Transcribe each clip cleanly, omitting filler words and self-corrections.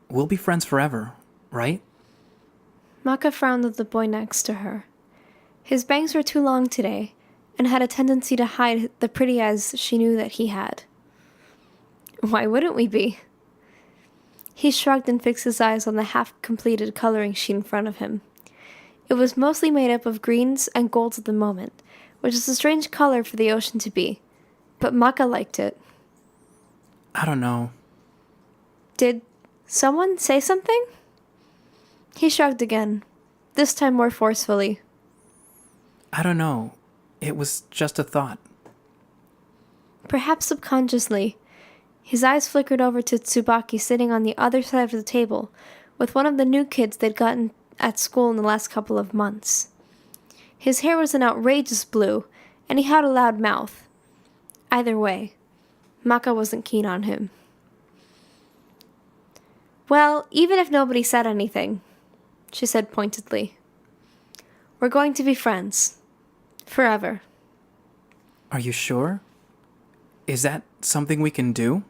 We'll be friends forever, right? Maka frowned at the boy next to her. His bangs were too long today, and had a tendency to hide the pretty eyes she knew that he had. Why wouldn't we be? He shrugged and fixed his eyes on the half-completed coloring sheet in front of him. It was mostly made up of greens and golds at the moment, which is a strange color for the ocean to be, but Maka liked it. I don't know. Did someone say something? He shrugged again, this time more forcefully. I don't know. It was just a thought. Perhaps subconsciously, his eyes flickered over to Tsubaki sitting on the other side of the table with one of the new kids they'd gotten at school in the last couple of months. His hair was an outrageous blue, and he had a loud mouth. Either way, Maka wasn't keen on him. Well, even if nobody said anything, she said pointedly, we're going to be friends. Forever. Are you sure? Is that something we can do?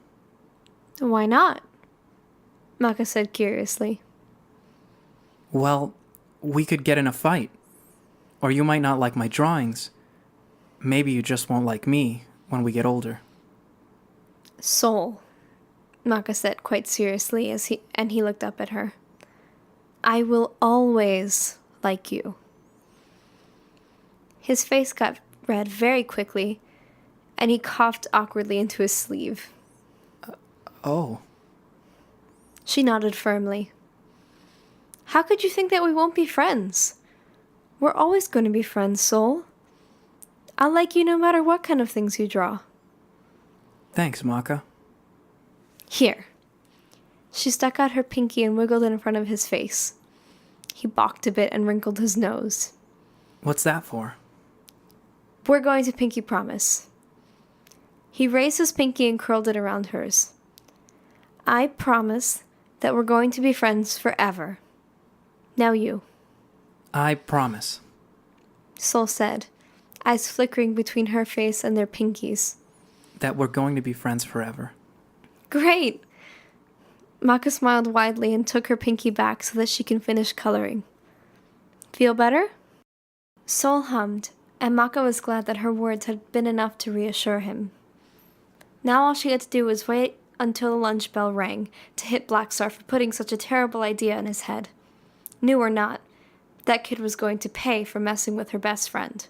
Why not? Maka said curiously. Well, we could get in a fight. Or you might not like my drawings. Maybe you just won't like me when we get older. Soul, Maka said quite seriously as he looked up at her. I will always like you. His face got red very quickly, and he coughed awkwardly into his sleeve. Oh. She nodded firmly. How could you think that we won't be friends? We're always going to be friends, Soul. I'll like you no matter what kind of things you draw. Thanks, Maka. Here. She stuck out her pinky and wiggled it in front of his face. He balked a bit and wrinkled his nose. What's that for? We're going to pinky promise. He raised his pinky and curled it around hers. I promise that we're going to be friends forever. Now you. I promise. Soul said, eyes flickering between her face and their pinkies. That we're going to be friends forever. Great! Maka smiled widely and took her pinky back so that she can finish coloring. Feel better? Soul hummed, and Maka was glad that her words had been enough to reassure him. Now all she had to do was wait until the lunch bell rang to hit Blackstar for putting such a terrible idea in his head. New or not, that kid was going to pay for messing with her best friend.